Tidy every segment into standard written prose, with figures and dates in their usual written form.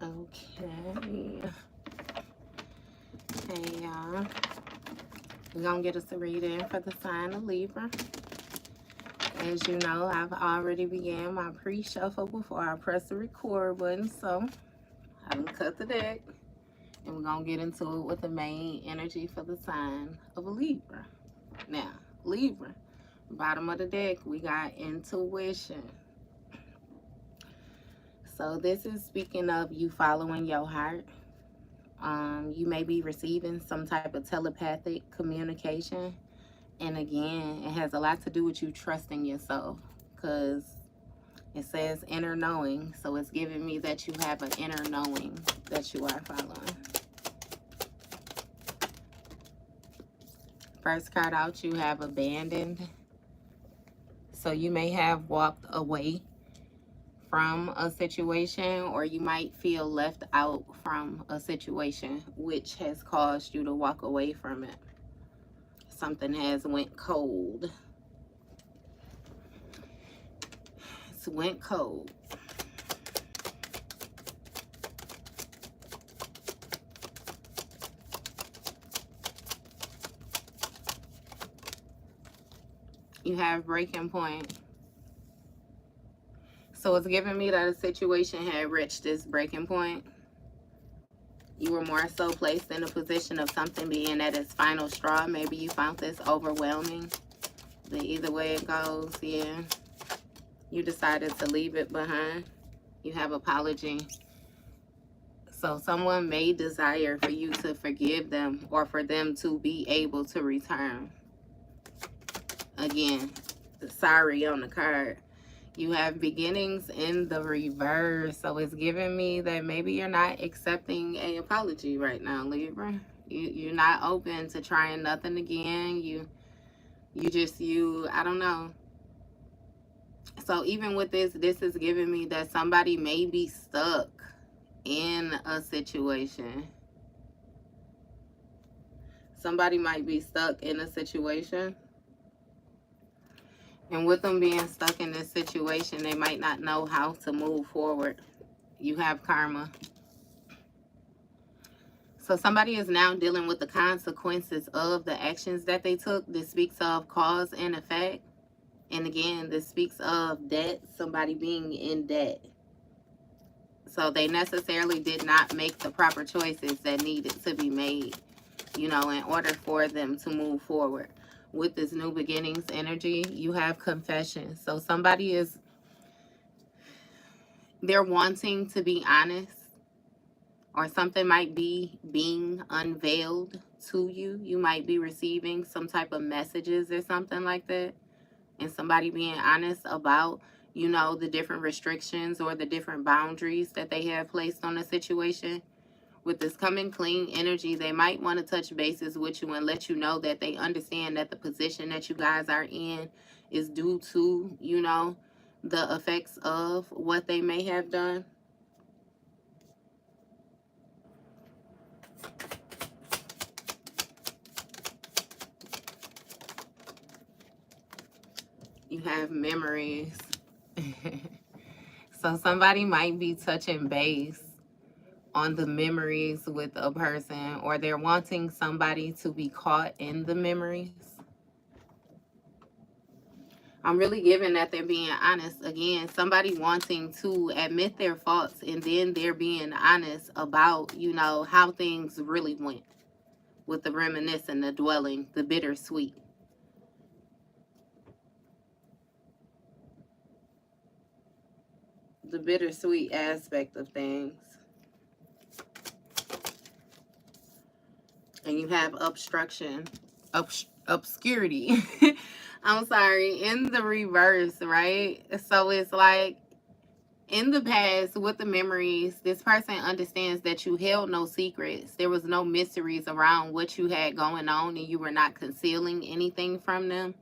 Okay. Hey, y'all. We're going to get us a reading for the sign of Libra. As you know, I've already began my pre-shuffle before I press the record button. So, I done cut the deck. And we're going to get into it with the main energy for the sign of a Libra. Now, Libra, bottom of the deck, we got intuition. So this is speaking of you following your heart. You may be receiving some type of telepathic communication. And again, it has a lot to do with you trusting yourself, because it says inner knowing. So it's giving me that you have an inner knowing that you are following. First card out, you have abandoned. So you may have walked away from a situation, or you might feel left out from a situation which has caused you to walk away from it. Something has went cold. It's went cold. You have breaking point. So it's giving me that a situation had reached this breaking point. You were more so placed in a position of something being at its final straw. Maybe you found this overwhelming. But either way it goes, yeah. You decided to leave it behind. You have apology. So someone may desire for you to forgive them, or for them to be able to return. Again, sorry on the card. You have beginnings in the reverse. So it's giving me that maybe you're not accepting an apology right now, Libra. You're not open to trying nothing again. I don't know. So even with this is giving me that somebody may be stuck in a situation. Somebody might be stuck in a situation. And with them being stuck in this situation, they might not know how to move forward. You have karma. So somebody is now dealing with the consequences of the actions that they took. This speaks of cause and effect. And again, this speaks of debt, somebody being in debt. So they necessarily did not make the proper choices that needed to be made, in order for them to move forward. With this new beginnings energy, you have confession. So they're wanting to be honest, or something might be being unveiled to you. You might be receiving some type of messages or something like that. And somebody being honest about, the different restrictions or the different boundaries that they have placed on the situation. With this coming clean energy, they might want to touch bases with you and let you know that they understand that the position that you guys are in is due to, the effects of what they may have done. You have memories. So somebody might be touching base on the memories with a person, or they're wanting somebody to be caught in the memories. I'm really giving that they're being honest. Again, somebody wanting to admit their faults, and then they're being honest about, how things really went. With the reminiscing, the dwelling, the bittersweet. The bittersweet aspect of things. And you have obstruction, obscurity. I'm sorry, in the reverse, right? So it's like, in the past, with the memories, this person understands that you held no secrets. There was no mysteries around what you had going on, and you were not concealing anything from them.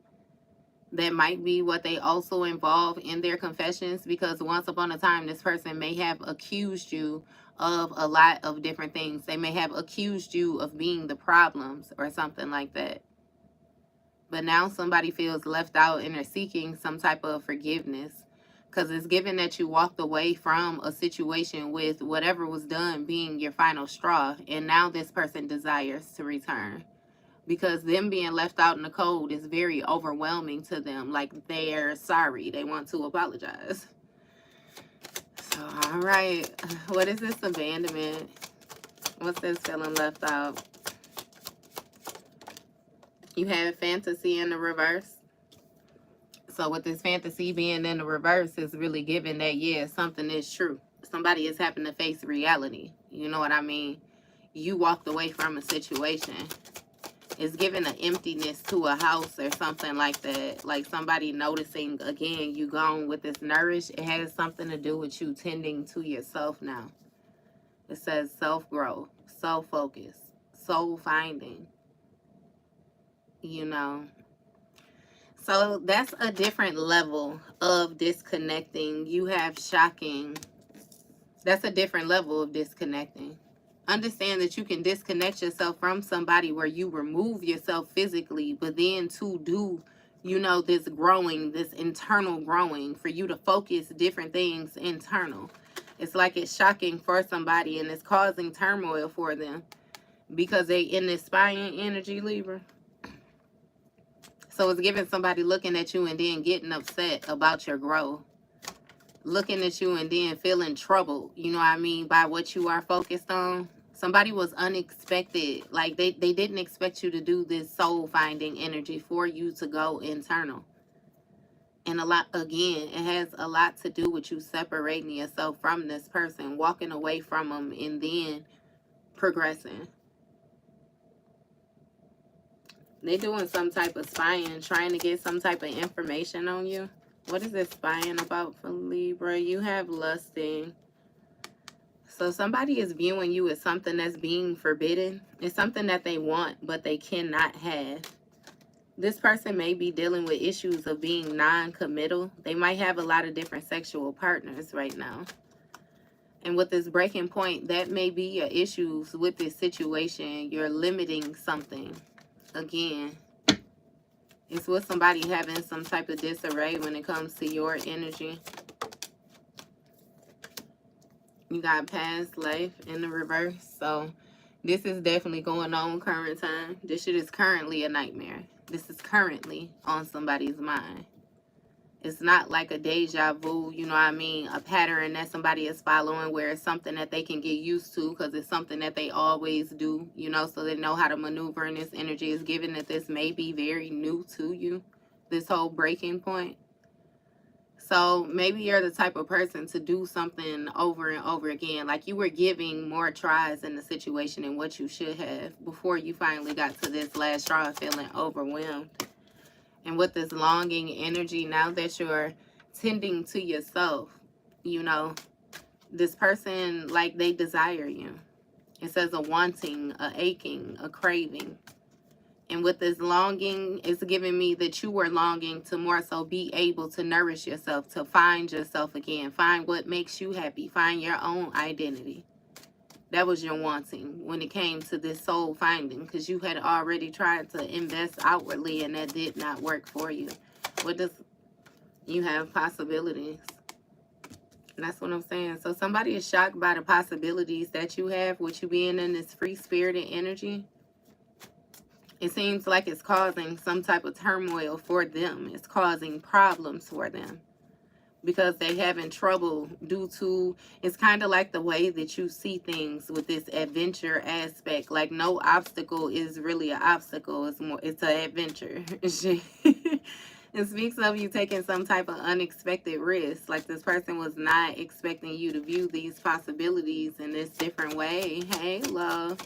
That might be what they also involve in their confessions, because once upon a time, this person may have accused you of a lot of different things. They may have accused you of being the problems or something like that. But now somebody feels left out and they're seeking some type of forgiveness. Because it's given that you walked away from a situation with whatever was done being your final straw. And now this person desires to return. Because them being left out in the cold is very overwhelming to them. Like, they're sorry. They want to apologize. So, all right. What is this abandonment? What's this feeling left out? You have fantasy in the reverse. So with this fantasy being in the reverse, it's really giving that, yeah, something is true. Somebody is having to face reality. You know what I mean? You walked away from a situation. It's giving an emptiness to a house or something like that. Like somebody noticing, again, you gone with this nourish. It has something to do with you tending to yourself now. It says self-growth, self-focus, soul-finding. You know. So that's a different level of disconnecting. You have shocking. That's a different level of disconnecting. Understand that you can disconnect yourself from somebody where you remove yourself physically, but then to do, you know, this growing, this internal growing, for you to focus different things internal. It's like it's shocking for somebody and it's causing turmoil for them because they in this spying energy, Libra. So it's giving somebody looking at you and then getting upset about your growth. Looking at you and then feeling troubled, you know what I mean, by what you are focused on. Somebody was unexpected. Like they didn't expect you to do this soul finding energy for you to go internal. And a lot, again, it has a lot to do with you separating yourself from this person, walking away from them and then progressing. They doing some type of spying, trying to get some type of information on you. What is this spying about for Libra? You have lusting. So somebody is viewing you as something that's being forbidden. It's something that they want, but they cannot have. This person may be dealing with issues of being non-committal. They might have a lot of different sexual partners right now. And with this breaking point, that may be your issues with this situation. You're limiting something. Again, it's with somebody having some type of disarray when it comes to your energy. You got past life in the reverse. So this is definitely going on current time. This shit is currently a nightmare. This is currently on somebody's mind. It's not like a deja vu, you know what I mean? A pattern that somebody is following where it's something that they can get used to because it's something that they always do, you know, so they know how to maneuver in this energy. Is given that this may be very new to you, this whole breaking point. So maybe you're the type of person to do something over and over again. Like you were giving more tries in the situation than what you should have before you finally got to this last straw feeling overwhelmed. And with this longing energy, now that you're tending to yourself, you know, this person, like they desire you. It says a wanting, a aching, a craving. And with this longing, it's giving me that you were longing to more so be able to nourish yourself, to find yourself again, find what makes you happy, find your own identity. That was your wanting when it came to this soul finding, because you had already tried to invest outwardly and that did not work for you. What does you have possibilities? And that's what I'm saying. So somebody is shocked by the possibilities that you have with you being in this free-spirited energy. It seems like it's causing some type of turmoil for them. It's causing problems for them. Because they having trouble due to, it's kind of like the way that you see things with this adventure aspect. Like no obstacle is really an obstacle. It's an adventure. It speaks of you taking some type of unexpected risk. Like this person was not expecting you to view these possibilities in this different way. Hey, love.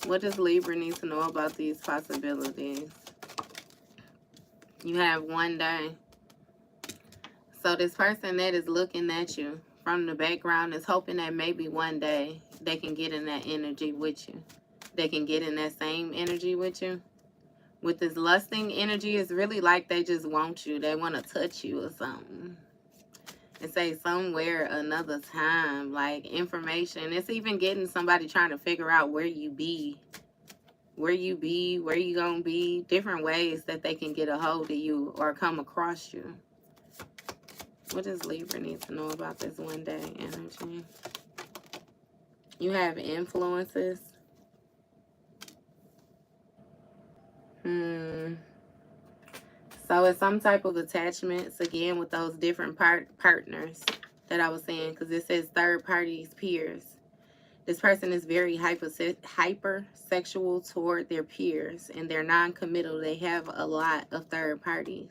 What does Libra need to know about these possibilities? You have one day. So this person that is looking at you from the background is hoping that maybe one day they can get in that energy with you. They can get in that same energy with you. With this lusting energy, it's really like they just want you. They want to touch you or something. And say somewhere another time, like information. It's even getting somebody trying to figure out where you be. Where you be, where you gonna be. Different ways that they can get a hold of you or come across you. What does Libra need to know about this one day energy? You have influences. So it's some type of attachments, again, with those different partners that I was saying, because it says third parties, peers. This person is very hypersexual toward their peers, and they're non-committal. They have a lot of third parties.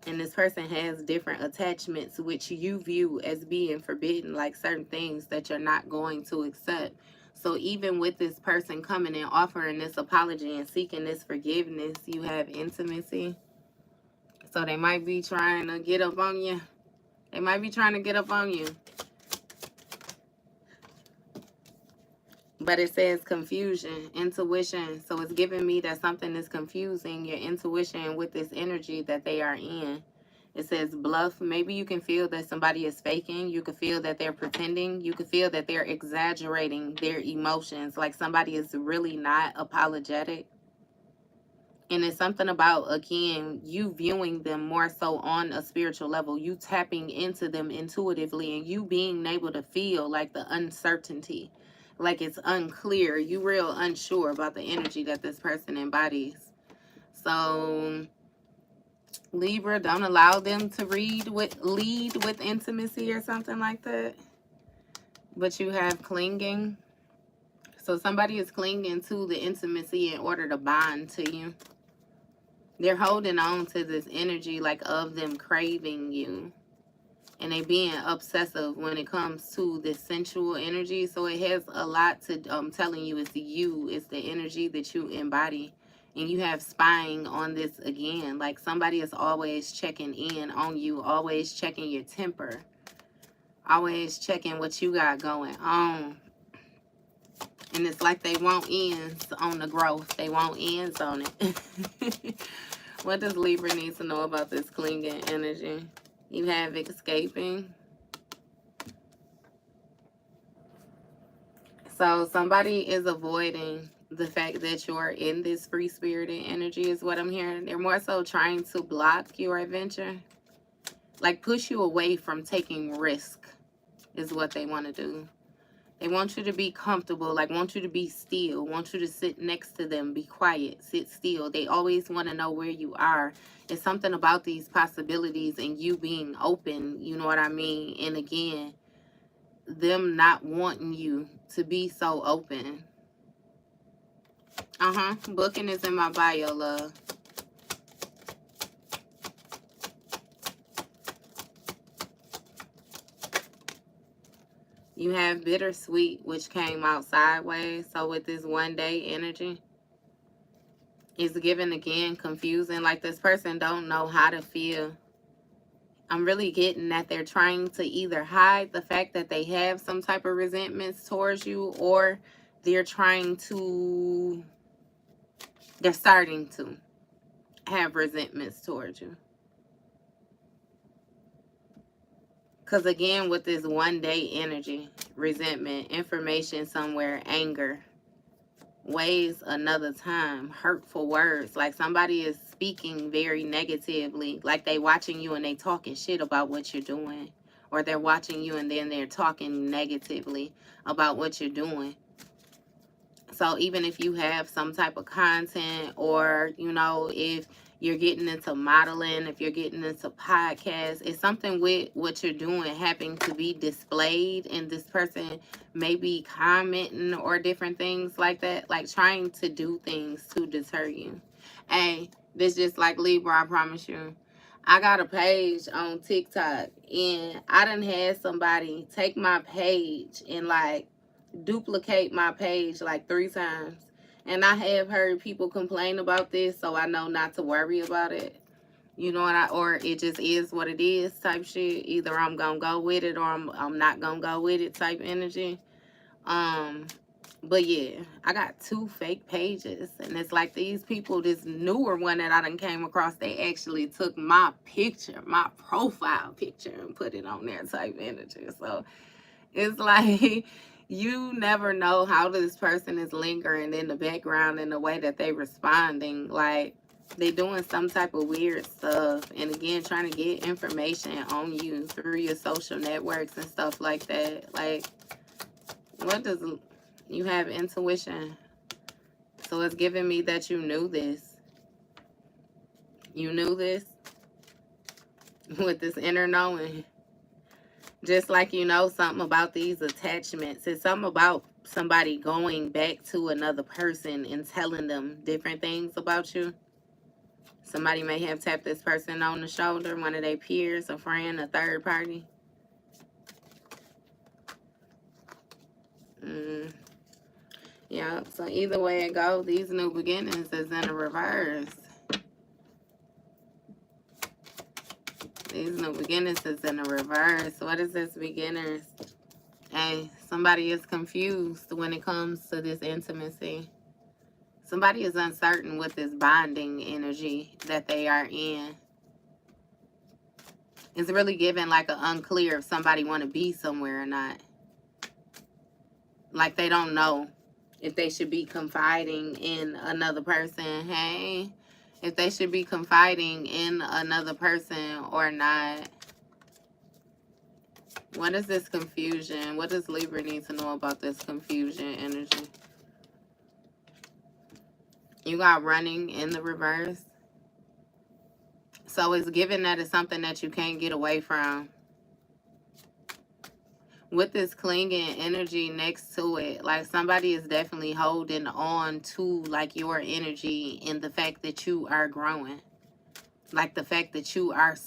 And this person has different attachments, which you view as being forbidden, like certain things that you're not going to accept. So even with this person coming and offering this apology and seeking this forgiveness, you have intimacy. So they might be trying to get up on you. They might be trying to get up on you. But it says confusion, intuition. So it's giving me that something is confusing your intuition with this energy that they are in. It says bluff. Maybe you can feel that somebody is faking. You can feel that they're pretending. You can feel that they're exaggerating their emotions. Like somebody is really not apologetic. And it's something about, again, you viewing them more so on a spiritual level. You tapping into them intuitively and you being able to feel like the uncertainty. Like it's unclear. You real unsure about the energy that this person embodies. So Libra, don't allow them to lead with intimacy or something like that. But you have clinging. So somebody is clinging to the intimacy in order to bond to you. They're holding on to this energy like of them craving you. And they being obsessive when it comes to this sensual energy. So it has a lot to telling you it's you. It's the energy that you embody. And you have spying on this again. Like somebody is always checking in on you. Always checking your temper. Always checking what you got going on. And it's like they want ends on the growth. They want ends on it. What does Libra need to know about this clinging energy? You have escaping. So somebody is avoiding the fact that you're in this free-spirited energy is what I'm hearing. They're more so trying to block your adventure. Like push you away from taking risk is what they want to do. They want you to be comfortable, like want you to be still, want you to sit next to them, be quiet, sit still. They always want to know where you are. It's something about these possibilities and you being open, you know what I mean? And again, them not wanting you to be so open. Booking is in my bio, love. You have bittersweet, which came out sideways. So with this one day energy, it's given again confusing. Like this person don't know how to feel. I'm really getting that they're trying to either hide the fact that they have some type of resentments towards you, or they're starting to have resentments towards you. Because again, with this one day energy, resentment, information somewhere, anger, ways another time, hurtful words, like somebody is speaking very negatively, like they watching you and they talking shit about what you're doing, or they're watching you and then they're talking negatively about what you're doing. So even if you have some type of content, or you know, if you're getting into modeling, if you're getting into podcasts, it's something with what you're doing having to be displayed, and this person may be commenting or different things like that, like trying to do things to deter you. Hey, this just like Libra, I promise you. I got a page on TikTok, and I done had somebody take my page and like duplicate my page like 3 times. And I have heard people complain about this, so I know not to worry about it. You know what? Or it just is what it is type shit. Either I'm gonna go with it or I'm not gonna go with it type energy. But yeah, I got 2 fake pages, and it's like these people, this newer one that I done came across, they actually took my picture, my profile picture, and put it on there type energy. So it's like you never know how this person is lingering in the background in the way that they responding. Like They doing some type of weird stuff. And again, trying to get information on you through your social networks and stuff like that. Like, what does... You have intuition. So it's giving me that you knew this. You knew this with this inner knowing. Just like you know something about these attachments. It's something about somebody going back to another person and telling them different things about you. Somebody may have tapped this person on the shoulder, one of their peers, a friend, a third party. Yeah, so either way it goes, these new beginnings is in the reverse. These new beginnings is in the reverse. What is this beginners? Hey, somebody is confused when it comes to this intimacy. Somebody is uncertain with this bonding energy that they are in. It's really giving like an unclear if somebody want to be somewhere or not. Like they don't know if they should be confiding in another person. Hey, if they should be confiding in another person or not. What is this confusion? What does Libra need to know about this confusion energy? You got running in the reverse. So it's given that it's something that you can't get away from. With this clinging energy next to it, like somebody is definitely holding on to like your energy and the fact that you are growing. Like the fact that you are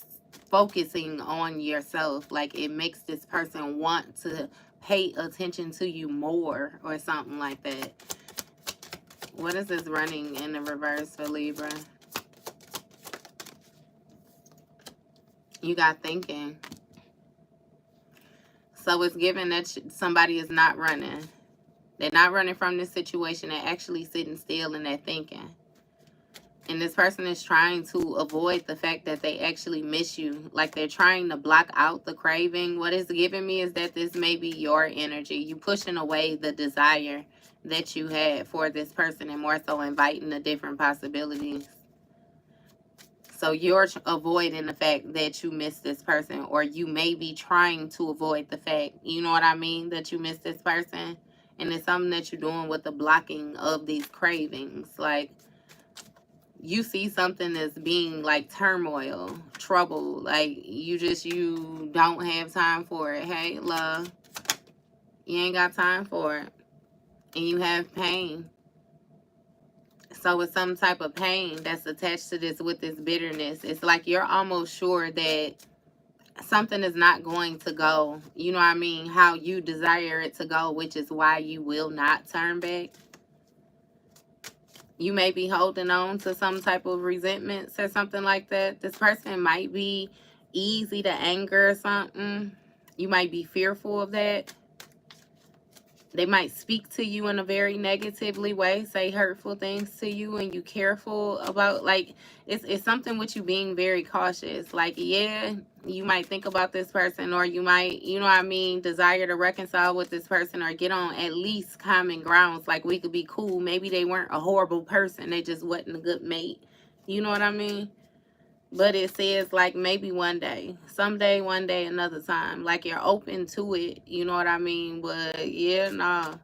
focusing on yourself. Like it makes this person want to pay attention to you more or something like that. What is this running in the reverse for Libra? You got thinking. So it's given that somebody is not running. They're not running from this situation. They're actually sitting still and they're thinking. And this person is trying to avoid the fact that they actually miss you. Like they're trying to block out the craving. What it's giving me is that this may be your energy. You pushing away the desire that you had for this person and more so inviting the different possibilities. So you're avoiding the fact that you miss this person, or you may be trying to avoid the fact, you know what I mean, that you miss this person. And it's something that you're doing with the blocking of these cravings. Like you see something as being like turmoil, trouble, like you don't have time for it. Hey, love, you ain't got time for it. And you have pain. So it's some type of pain that's attached to this with this bitterness. It's like you're almost sure that something is not going to go, you know what I mean, how you desire it to go, which is why you will not turn back. You may be holding on to some type of resentments or something like that. This person might be easy to anger or something. You might be fearful of that. They might speak to you in a very negatively way, say hurtful things to you, and you careful about, like, it's something with you being very cautious. Like, yeah, you might think about this person, or you might, you know what I mean, desire to reconcile with this person or get on at least common grounds. Like, we could be cool. Maybe they weren't a horrible person. They just wasn't a good mate. You know what I mean? But it says, like, maybe one day, someday, one day, another time. Like, you're open to it. You know what I mean? But, yeah, nah.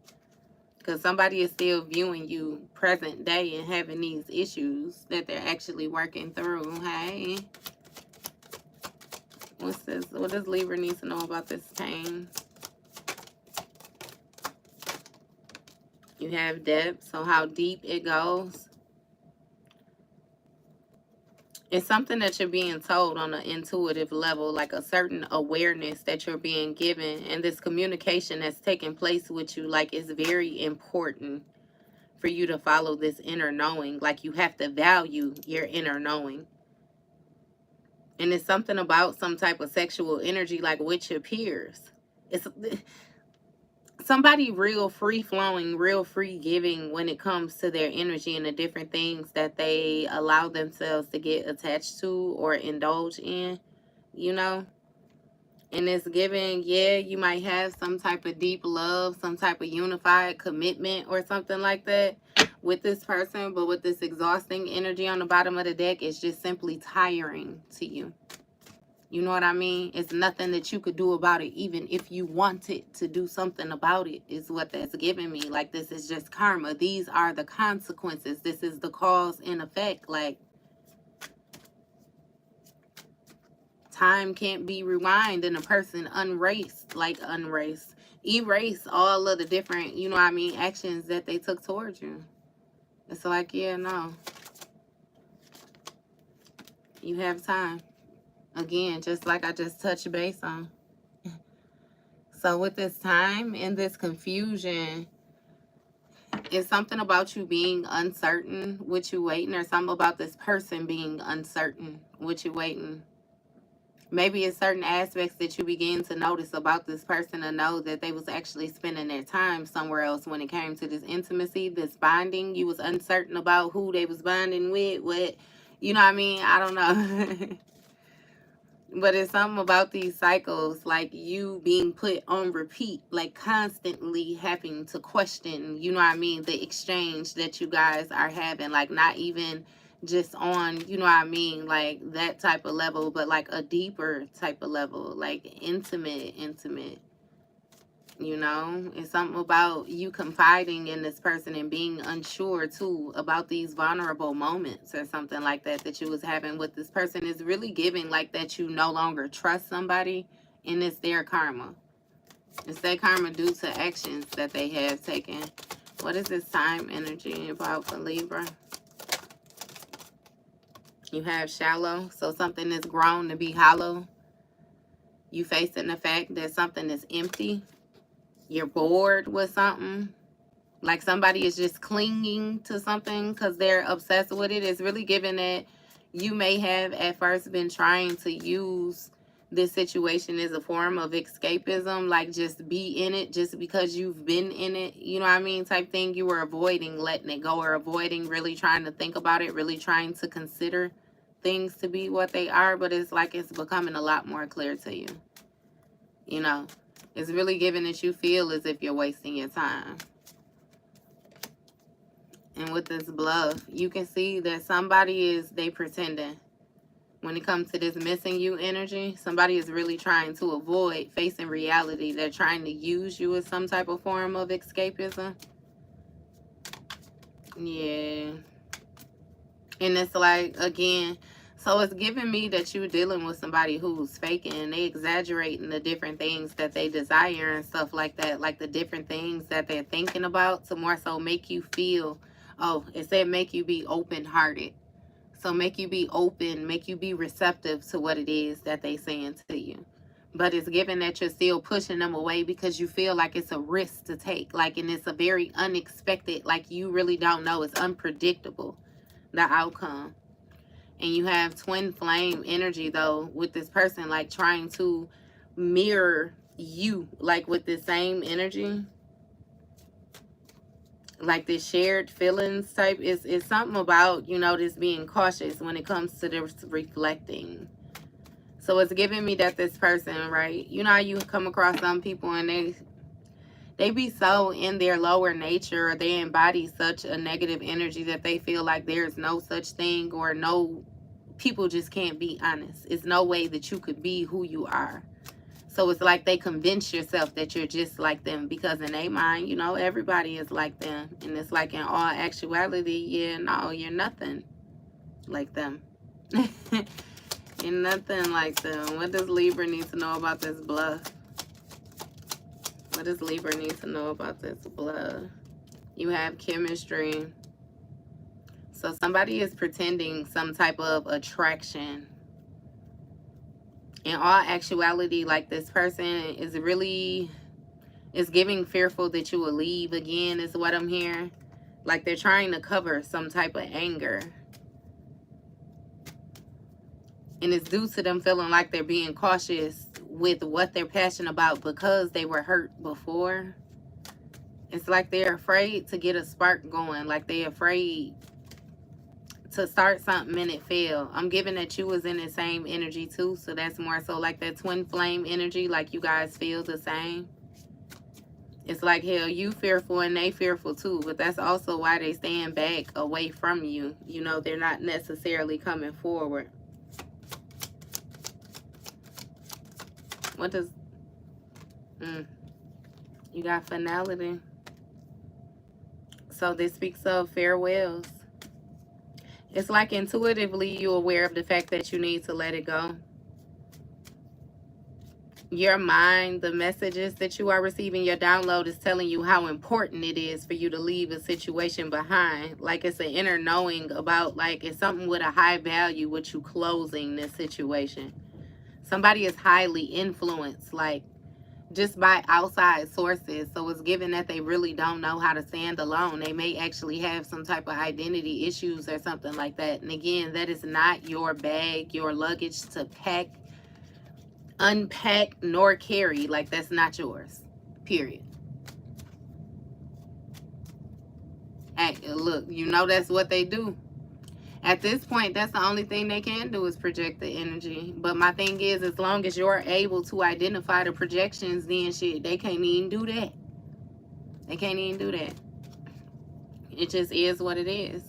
Because somebody is still viewing you present day and having these issues that they're actually working through. Hey. What's this? What does Libra need to know about this pain? You have depth. So how deep it goes. It's something that you're being told on an intuitive level, like a certain awareness that you're being given. And this communication that's taking place with you, like, it's very important for you to follow this inner knowing. Like, you have to value your inner knowing. And it's something about some type of sexual energy, like with your peers. It's somebody real free-flowing, real free-giving when it comes to their energy and the different things that they allow themselves to get attached to or indulge in, you know? And it's giving, yeah, you might have some type of deep love, some type of unified commitment or something like that with this person, but with this exhausting energy on the bottom of the deck, it's just simply tiring to you. You know what I mean? It's nothing that you could do about it, even if you wanted to do something about it, is what that's giving me. Like, this is just karma. These are the consequences. This is the cause and effect. Like, time can't be rewind and a person erase all of the different, you know what I mean, actions that they took towards you. It's like, yeah, no. You have time. Again, just like I just touched base on. So with this time and this confusion, it's something about you being uncertain what you waiting, or something about this person being uncertain what you waiting. Maybe it's certain aspects that you begin to notice about this person, to know that they was actually spending their time somewhere else when it came to this intimacy, this bonding. You was uncertain about who they was bonding with, what, you know what I mean? I don't know. But it's something about these cycles, like you being put on repeat, like constantly having to question, you know what I mean, the exchange that you guys are having, like not even just on, you know what I mean, like that type of level, but like a deeper type of level, like intimate, you know. It's something about you confiding in this person and being unsure too about these vulnerable moments or something like that that you was having with this person. Is really giving like that you no longer trust somebody, and it's their karma. It's their karma due to actions that they have taken. What is this time energy about for Libra? You have shallow, so something that's grown to be hollow. You facing the fact that something is empty. You're bored with something. Like somebody is just clinging to something because they're obsessed with it. It's really giving that you may have at first been trying to use this situation as a form of escapism, like just be in it just because you've been in it, you know what I mean, type thing. You were avoiding letting it go, or avoiding really trying to think about it, really trying to consider things to be what they are. But it's like it's becoming a lot more clear to you, you know. It's really giving that you feel as if you're wasting your time. And with this bluff, you can see that somebody they pretending. When it comes to this missing you energy, somebody is really trying to avoid facing reality. They're trying to use you as some type of form of escapism. Yeah. And it's like, again, so it's giving me that you're dealing with somebody who's faking, and they exaggerating the different things that they desire and stuff like that, like the different things that they're thinking about, to more so make you feel, oh, it said make you be open-hearted. So make you be open, make you be receptive to what it is that they saying to you. But it's given that you're still pushing them away because you feel like it's a risk to take. Like, and it's a very unexpected, like you really don't know. It's unpredictable, the outcome. And you have twin flame energy, though, with this person, like trying to mirror you, like with the same energy. Like this shared feelings type. Is something about, you know, this being cautious when it comes to this reflecting. So it's giving me that this person, right, you know how you come across some people and they be so in their lower nature, or they embody such a negative energy that they feel like there's no such thing, or no, people just can't be honest. It's no way that you could be who you are. So it's like they convince yourself that you're just like them, because in their mind, you know, everybody is like them. And it's like, in all actuality, yeah, no, you're nothing like them. You're nothing like them. What does Libra need to know about this bluff? What does Libra need to know about this bluff? You have chemistry. So somebody is pretending some type of attraction. In all actuality, like this person is really, is giving fearful that you will leave again, is what I'm hearing. Like they're trying to cover some type of anger. And it's due to them feeling like they're being cautious with what they're passionate about because they were hurt before. It's like they're afraid to get a spark going. Like they're afraid to start something and it fail. I'm giving that you was in the same energy too. So that's more so like that twin flame energy. Like you guys feel the same. It's like, hell, you fearful and they fearful too, but that's also why they stand back away from you. You know, they're not necessarily coming forward. What does... you got finality. So this speaks of farewells. It's like intuitively you're aware of the fact that you need to let it go. Your mind, the messages that you are receiving, your download is telling you how important it is for you to leave a situation behind. Like it's an inner knowing about, like, it's something with a high value with you closing this situation. Somebody is highly influenced, like, just by outside sources. So it's given that they really don't know how to stand alone. They may actually have some type of identity issues or something like that. And again, that is not your bag, your luggage to pack, unpack, nor carry. Like, that's not yours, period. Hey, look, you know that's what they do. At this point, that's the only thing they can do is project the energy. But my thing is, as long as you're able to identify the projections, then shit, they can't even do that. They can't even do that. It just is what it is.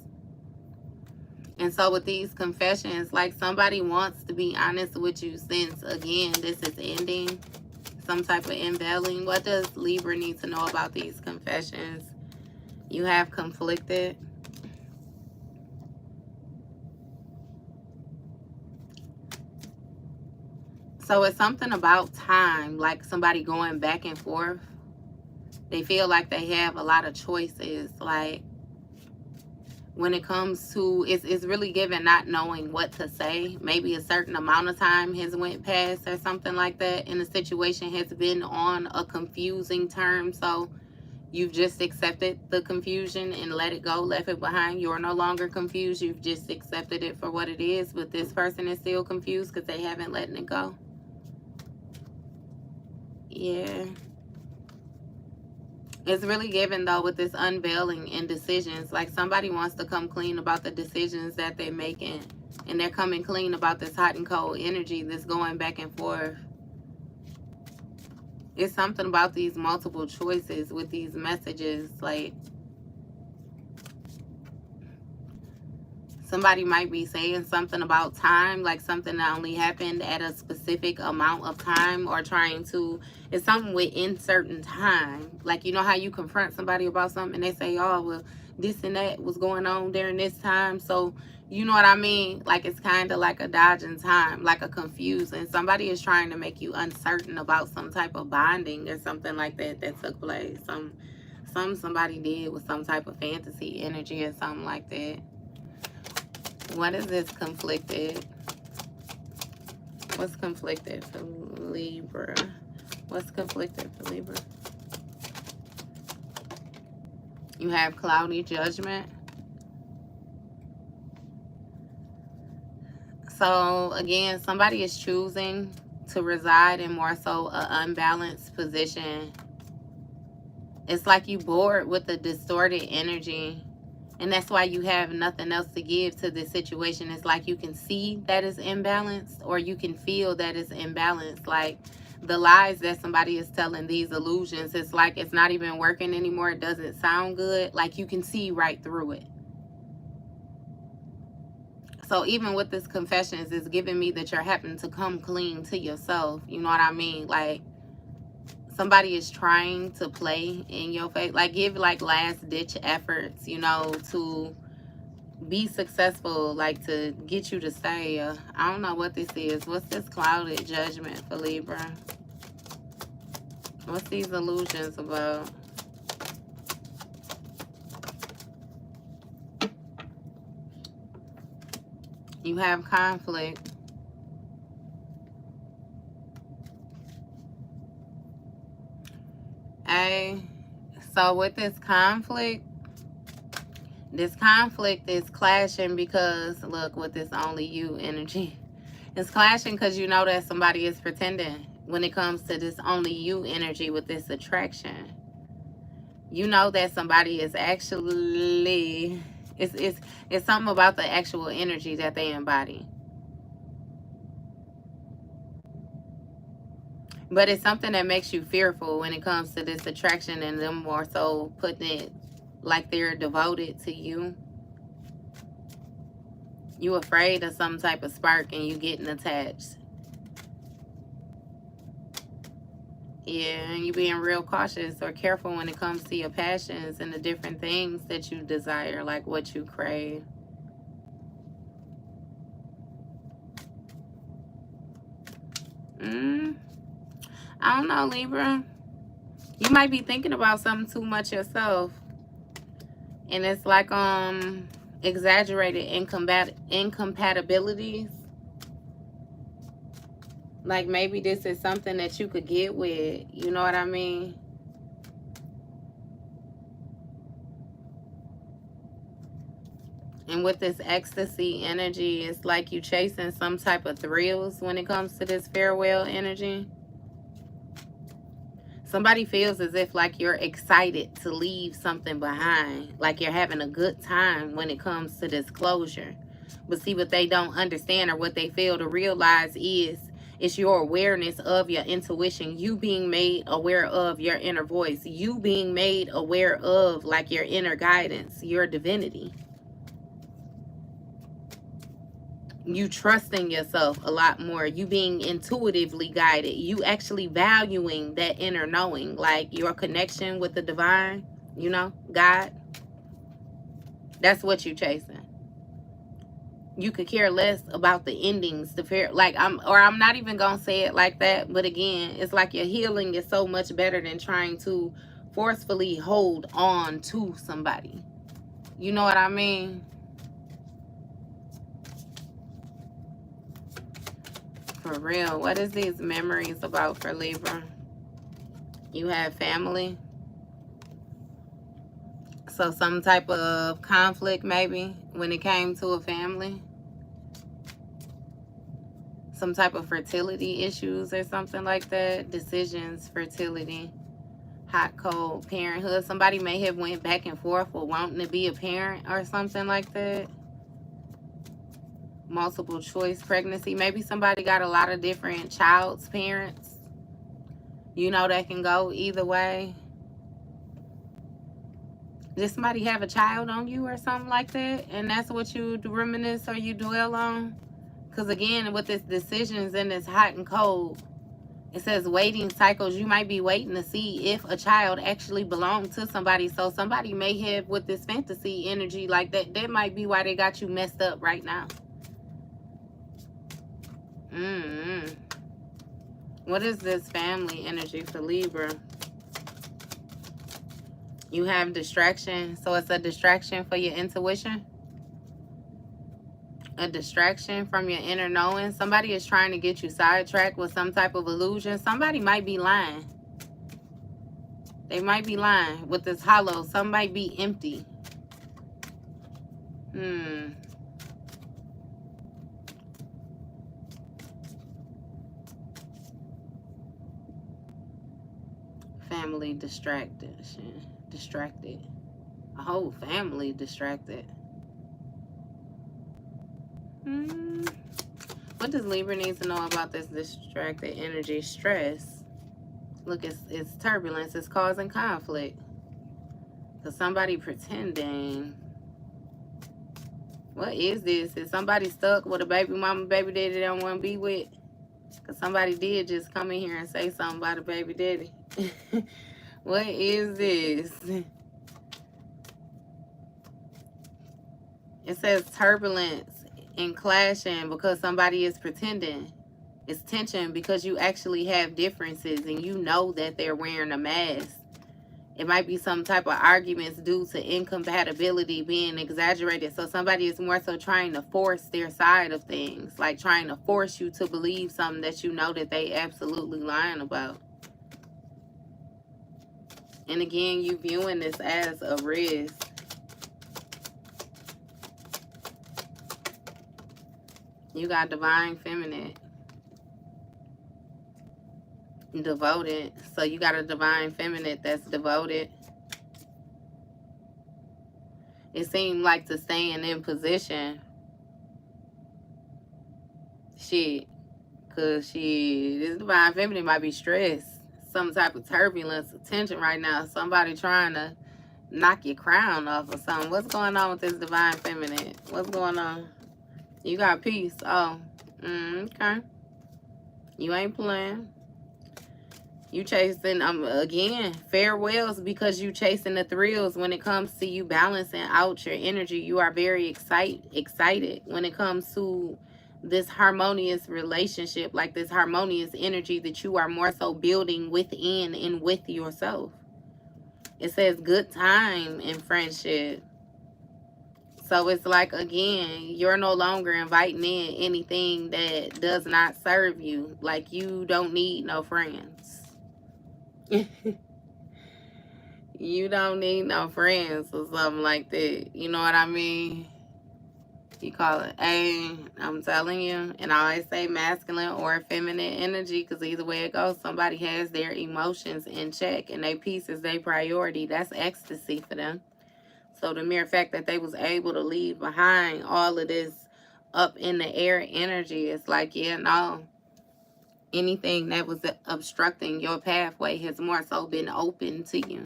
And so with these confessions, like, somebody wants to be honest with you since, again, this is ending. Some type of unveiling. What does Libra need to know about these confessions? You have conflicted. So it's something about time, like somebody going back and forth. They feel like they have a lot of choices. Like, when it comes to, it's really given not knowing what to say. Maybe a certain amount of time has went past or something like that, and the situation has been on a confusing term. So you've just accepted the confusion and let it go, left it behind. You're no longer confused. You've just accepted it for what it is. But this person is still confused because they haven't let it go. Yeah. It's really given, though, with this unveiling and decisions. Like, somebody wants to come clean about the decisions that they're making. And they're coming clean about this hot and cold energy that's going back and forth. It's something about these multiple choices with these messages. Like, somebody might be saying something about time, like something that only happened at a specific amount of time, or trying to, it's something within certain time. Like, you know how you confront somebody about something and they say, oh, well, this and that was going on during this time. So, you know what I mean? Like, it's kind of like a dodging time, like a confusing. Somebody is trying to make you uncertain about some type of bonding or something like that that took place. Somebody did with some type of fantasy energy or something like that. What is this conflicted? What's conflicted for Libra? What's conflicted for Libra? You have cloudy judgment. So again, somebody is choosing to reside in more so an unbalanced position. It's like you bored with the distorted energy. And that's why you have nothing else to give to this situation. It's like you can see that it's imbalanced, or you can feel that it's imbalanced. Like, the lies that somebody is telling, these illusions, it's like it's not even working anymore. It doesn't sound good. Like, you can see right through it. So even with this confessions, it's giving me that you're having to come clean to yourself. You know what I mean? Like, somebody is trying to play in your face, like give like last ditch efforts, you know, to be successful, like to get you to stay. I don't know what this is. What's this clouded judgment for Libra? What's these illusions about? You have conflict. So with this conflict is clashing because, look, with this only you energy, it's clashing because you know that somebody is pretending when it comes to this only you energy with this attraction. You know that somebody is actually, it's something about the actual energy that they embody. But it's something that makes you fearful when it comes to this attraction, and them more so putting it like they're devoted to you. You afraid of some type of spark and you getting attached. Yeah, and you being real cautious or careful when it comes to your passions and the different things that you desire, like what you crave. I don't know, Libra. You might be thinking about something too much yourself. And it's like exaggerated incompatibilities. Like maybe this is something that you could get with, you know what I mean? And with this ecstasy energy, it's like you chasing some type of thrills when it comes to this farewell energy. Somebody feels as if like you're excited to leave something behind, like you're having a good time when it comes to this closure. But see, what they don't understand or what they fail to realize is it's your awareness of your intuition, you being made aware of your inner voice, you being made aware of like your inner guidance, your divinity. You trusting yourself a lot more, you being intuitively guided, you actually valuing that inner knowing, like your connection with the divine, you know, God. That's what you chasing. You could care less about the endings, the fear, like I'm not even gonna say it like that, but again, it's like your healing is so much better than trying to forcefully hold on to somebody. You know what I mean? For real. What is these memories about for Libra? You have family. So some type of conflict maybe when it came to a family. Some type of fertility issues or something like that. Decisions, fertility, hot, cold, parenthood. Somebody may have went back and forth with wanting to be a parent or something like that. Multiple choice pregnancy. Maybe somebody got a lot of different child's parents. You know, that can go either way. Did somebody have a child on you or something like that? And that's what you reminisce or you dwell on? Because again, with this decisions and this hot and cold, it says waiting cycles. You might be waiting to see if a child actually belonged to somebody. So somebody may have with this fantasy energy like that. That might be why they got you messed up right now. What is this family energy for Libra? You have distraction. So it's a distraction for your intuition. A distraction from your inner knowing. Somebody is trying to get you sidetracked with some type of illusion. Somebody might be lying. They might be lying with this hollow. Some might be empty. Family distracted. A whole family distracted. What does Libra need to know about this distracted energy? Stress. Look, it's turbulence. It's causing conflict. Because somebody pretending. What is this? Is somebody stuck with a baby mama, baby daddy they don't want to be with? Because somebody did just come in here and say something about a baby daddy. What is this? It says turbulence and clashing because somebody is pretending. It's tension because you actually have differences and you know that they're wearing a mask. It might be some type of arguments due to incompatibility being exaggerated. So somebody is more so trying to force their side of things. Like trying to force you to believe something that you know that they absolutely lying about. And again, you viewing this as a risk. You got divine feminine. Devoted. So you got a divine feminine that's devoted. It seemed like to staying in position. Shit. Because this divine feminine might be stressed. Some type of turbulence or tension right now. Somebody trying to knock your crown off or something. What's going on with this divine feminine? What's going on? You got peace. Oh, okay. You ain't playing. You chasing, again, farewells, because you chasing the thrills when it comes to you balancing out your energy. You are very excited when it comes to this harmonious relationship, like this harmonious energy that you are more so building within and with yourself. It says good time in friendship. So it's like, again, you're no longer inviting in anything that does not serve you. Like, you don't need no friends. You don't need no friends or something like that. You know what I mean? You call it, hey, I'm telling you. And I always say masculine or feminine energy, because either way it goes, somebody has their emotions in check and their peace is their priority. That's ecstasy for them. So the mere fact that they was able to leave behind all of this up in the air energy, it's like, yeah, no. Anything that was obstructing your pathway has more so been open to you.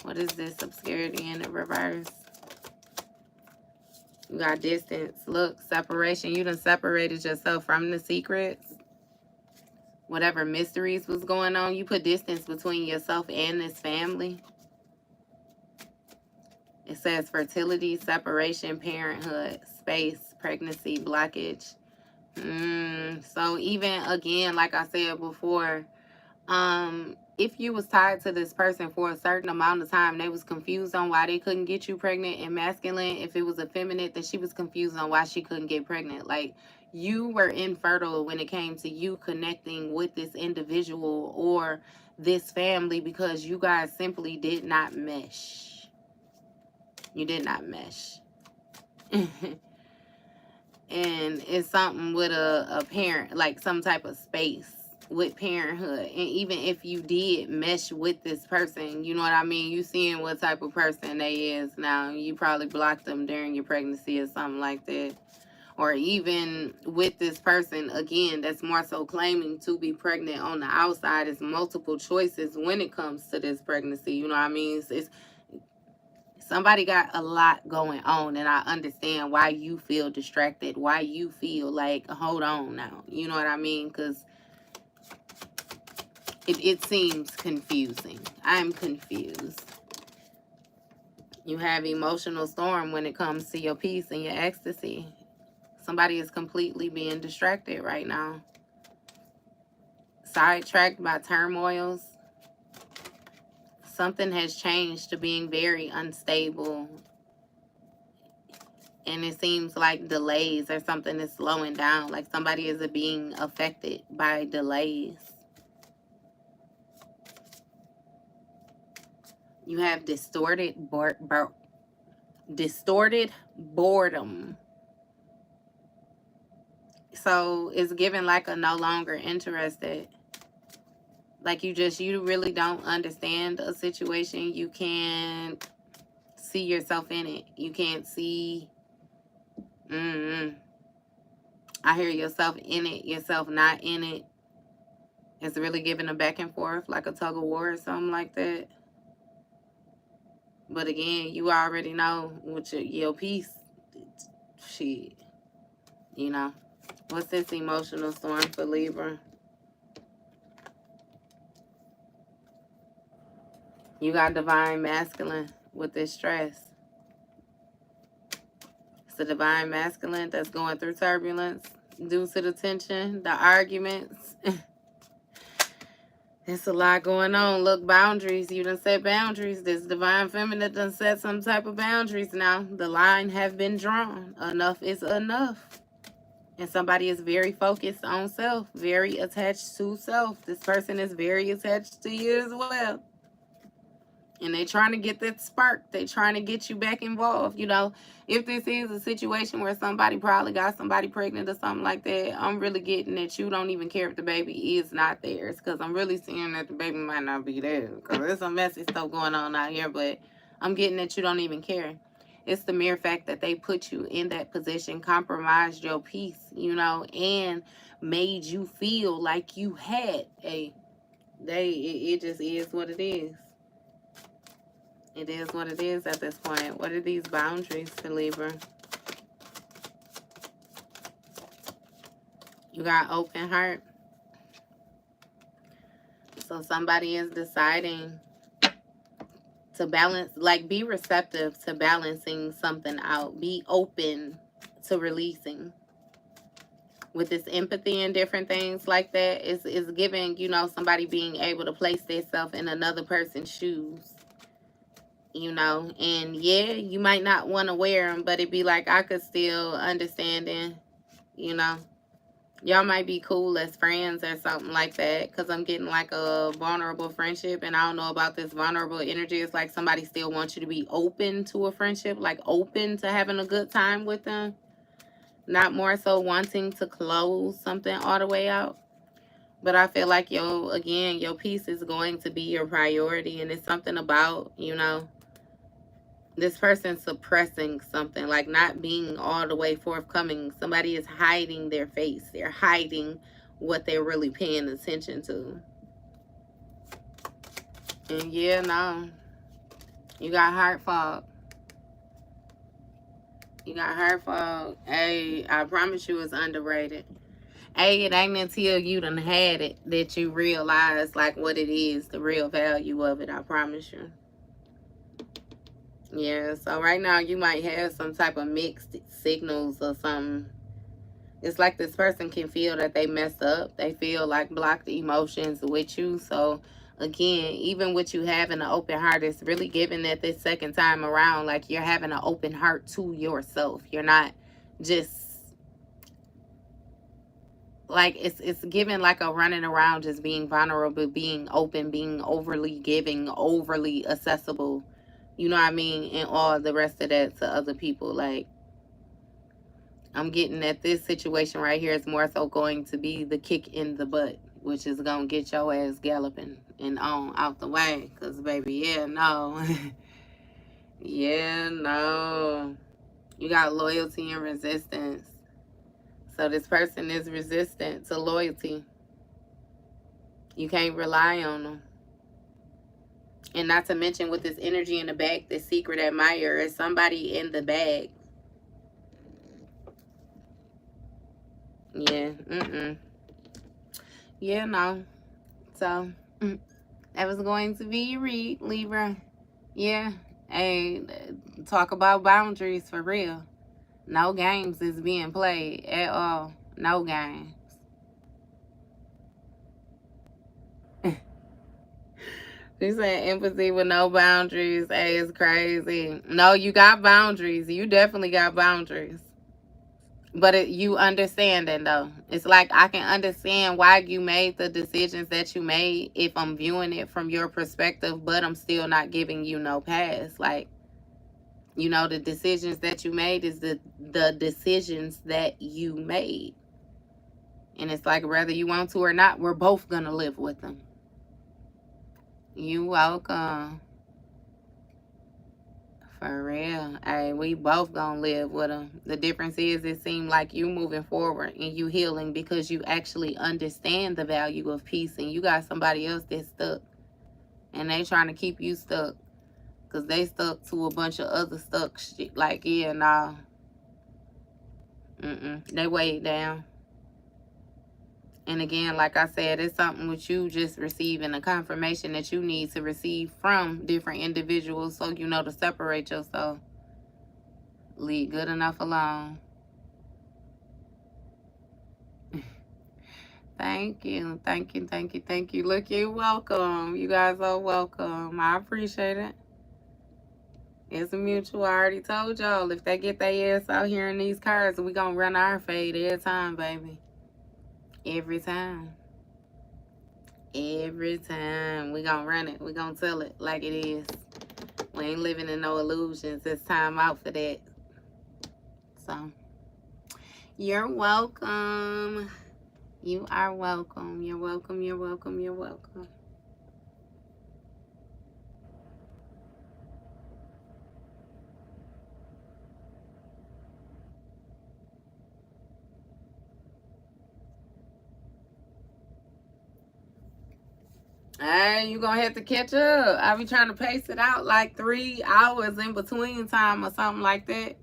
What is this? Obscurity in the reverse. You got distance. Look, separation. You done separated yourself from the secrets. Whatever mysteries was going on, you put distance between yourself and this family. It says fertility, separation, parenthood, space, pregnancy, blockage. So even, again, like I said before, if you was tied to this person for a certain amount of time, they was confused on why they couldn't get you pregnant. And masculine, if it was a feminine, then she was confused on why she couldn't get pregnant. Like, you were infertile when it came to you connecting with this individual or this family, because you guys simply did not mesh. You did not mesh. And it's something with a parent, like some type of space with parenthood. And even if you did mesh with this person, you know what I mean, you seeing what type of person they is now. You probably blocked them during your pregnancy or something like that. Or even with this person, again, that's more so claiming to be pregnant on the outside. It's multiple choices when it comes to this pregnancy. You know what I mean? It's somebody got a lot going on, and I understand why you feel distracted, why you feel like, hold on now. You know what I mean? Because it seems confusing. I'm confused. You have emotional storm when it comes to your peace and your ecstasy. Somebody is completely being distracted right now. Sidetracked by turmoils. Something has changed to being very unstable. And it seems like delays or something is slowing down. Like somebody is being affected by delays. You have distorted boredom. So it's given like a no longer interested. Like you really don't understand a situation. You can't see yourself in it. You can't see... I hear yourself in it, yourself not in it. It's really giving a back and forth, like a tug of war or something like that. But again, you already know with your peace, shit, you know. What's this emotional storm for Libra? You got divine masculine with this stress. It's the divine masculine that's going through turbulence due to the tension, the arguments. There's a lot going on. Look, boundaries. You done set boundaries. This divine feminine done set some type of boundaries now. The line have been drawn. Enough is enough. And somebody is very focused on self, very attached to self. This person is very attached to you as well. And they trying to get that spark. They trying to get you back involved. You know, if this is a situation where somebody probably got somebody pregnant or something like that, I'm really getting that you don't even care if the baby is not theirs. Because I'm really seeing that the baby might not be there. Because there's some messy stuff going on out here. But I'm getting that you don't even care. It's the mere fact that they put you in that position, compromised your peace, you know, and made you feel like you had it just is what it is. It is what it is at this point. What are these boundaries for Libra? You got open heart. So somebody is deciding to balance, like, be receptive to balancing something out. Be open to releasing. With this empathy and different things like that, is giving, you know, somebody being able to place themselves in another person's shoes. You know, and yeah, you might not want to wear them, but it'd be like, I could still understand it, you know. Y'all might be cool as friends or something like that, because I'm getting like a vulnerable friendship, and I don't know about this vulnerable energy. It's like somebody still wants you to be open to a friendship, like open to having a good time with them, not more so wanting to close something all the way out. But I feel like, again, your peace is going to be your priority, and it's something about, you know, this person suppressing something, like not being all the way forthcoming. Somebody is hiding their face. They're hiding what they're really paying attention to. And yeah, no. You got heart fog. You got heart fog. Hey, I promise you it's underrated. Hey, it ain't until you done had it that you realize like what it is, the real value of it. I promise you. Yeah, so right now you might have some type of mixed signals or something. It's like this person can feel that they mess up. They feel like blocked emotions with you. So again, even with you having an open heart, it's really giving that this second time around, like you're having an open heart to yourself. You're not just like, it's giving like a running around, just being vulnerable, being open, being overly giving, overly accessible. You know what I mean? And all the rest of that to other people. Like, I'm getting that this situation right here is more so going to be the kick in the butt, which is going to get your ass galloping and on out the way. Because, baby, yeah, no. Yeah, no. You got loyalty and resistance. So this person is resistant to loyalty. You can't rely on them. And not to mention, with this energy in the back, the secret admirer is somebody in the bag. Yeah, yeah, no. So, that was going to be your read, Libra. Yeah. Hey, talk about boundaries for real. No games is being played at all. No games. You said empathy with no boundaries. Hey, it's crazy. No, you got boundaries. You definitely got boundaries. But you understanding, though. It's like, I can understand why you made the decisions that you made if I'm viewing it from your perspective, but I'm still not giving you no pass. Like, you know, the decisions that you made is the decisions that you made. And it's like, whether you want to or not, we're both going to live with them. You welcome. For real. Hey, we both gonna live with them. The difference is, it seems like you moving forward and you healing because you actually understand the value of peace, and you got somebody else that's stuck. And they trying to keep you stuck because they stuck to a bunch of other stuck shit. Like, yeah, nah. They weighed down. And again, like I said, it's something with you just receiving a confirmation that you need to receive from different individuals, so you know to separate yourself. Leave good enough alone. Thank you. Thank you. Thank you. Thank you. Look, you're welcome. You guys are welcome. I appreciate it. It's a mutual. I already told y'all, if they get their ass out here in these cars, we gonna run our fade every time, baby. Every time. Every time. We gonna run it. We gonna tell it like it is. We ain't living in no illusions. It's time out for that. So, you're welcome. You are welcome. You're welcome. You're welcome. You're welcome. Hey, you gonna have to catch up. I be trying to pace it out like 3 hours in between time or something like that.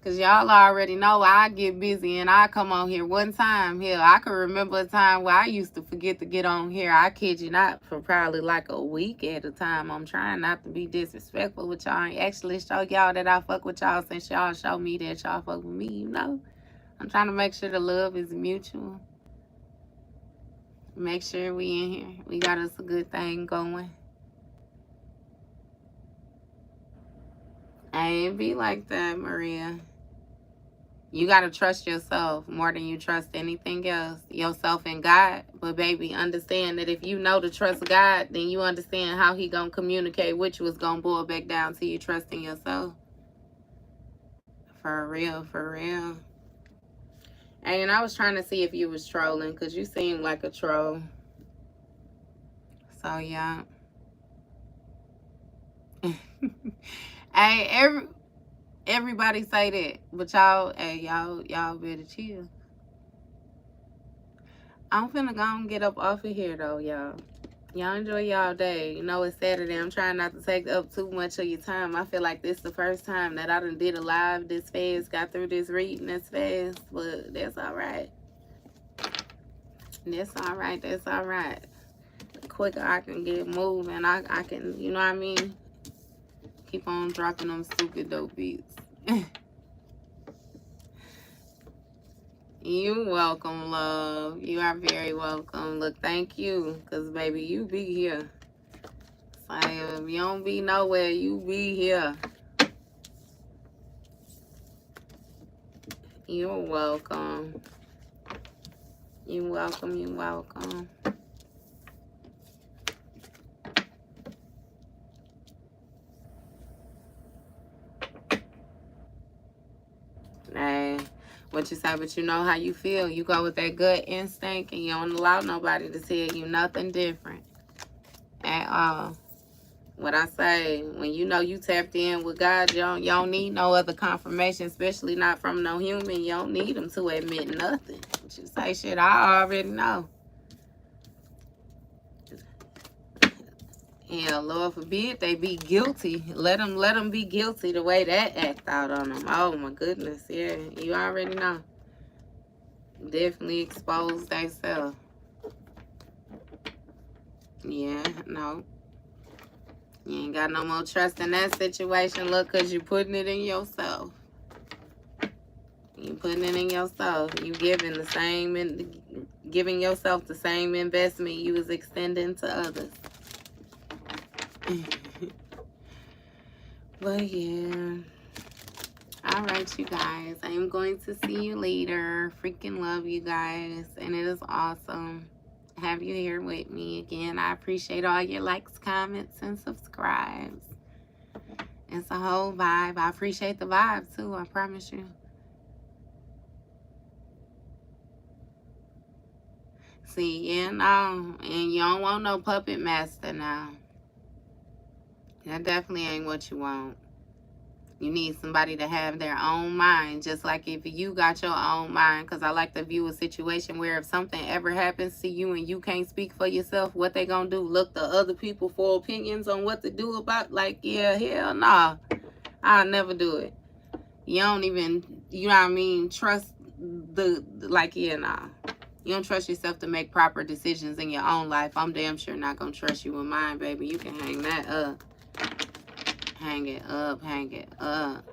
Cause y'all already know I get busy and I come on here one time. Hell, I can remember a time where I used to forget to get on here. I kid you not, for probably like a week at a time. I'm trying not to be disrespectful with y'all and actually show y'all that I fuck with y'all since y'all show me that y'all fuck with me, you know? I'm trying to make sure the love is mutual. Make sure we in here. We got us a good thing going. I ain't be like that, Maria. You got to trust yourself more than you trust anything else. Yourself and God. But baby, understand that if you know to trust God, then you understand how he going to communicate with you. It's going to boil back down to you trusting yourself. For real, for real. And I was trying to see if you was trolling because you seem like a troll. So, yeah. Hey, everybody say that, but y'all, hey, y'all better chill. I'm finna go and get up off of here though, y'all. Y'all enjoy y'all day. You know it's Saturday. I'm trying not to take up too much of your time. I feel like this is the first time that I done did a live this fast, got through this reading this fast, but that's all right. That's all right. That's all right. The quicker I can get moving, I can, you know what I mean? Keep on dropping them stupid dope beats. You welcome, love. You are very welcome. Look, thank you. Because, baby, you be here. So, if you don't be nowhere, you be here. You're welcome. You're welcome. You're welcome. Hey, what you say, but you know how you feel. You go with that gut instinct and you don't allow nobody to tell you nothing different at all. What I say, when you know you tapped in with God, you don't need no other confirmation, especially not from no human. You don't need them to admit nothing. You say shit, I already know. Yeah, Lord forbid they be guilty. Let them be guilty the way that act out on them. Oh my goodness, yeah, you already know. Definitely expose themselves. Yeah, no. You ain't got no more trust in that situation. Look, because you putting it in yourself. You putting it in yourself. You giving the same, giving yourself the same investment you was extending to others. But yeah. All right, you guys. I am going to see you later. Freaking love you guys. And it is awesome to have you here with me again. I appreciate all your likes, comments, and subscribes. It's a whole vibe. I appreciate the vibe too. I promise you. See, yeah, no. And you don't want no puppet master now. That definitely ain't what you want. You need somebody to have their own mind, just like if you got your own mind, because I like to view a situation where if something ever happens to you and you can't speak for yourself, what they gonna do? Look to other people for opinions on what to do about, like, yeah, hell nah. I'll never do it. You don't even, you know what I mean, trust like, yeah, nah. You don't trust yourself to make proper decisions in your own life. I'm damn sure not gonna trust you with mine, baby. You can hang that up. Hang it up, hang it up.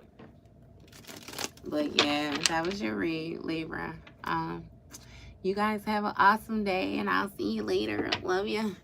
But yeah, that was your read, Libra. You guys have an awesome day, and I'll see you later. Love you.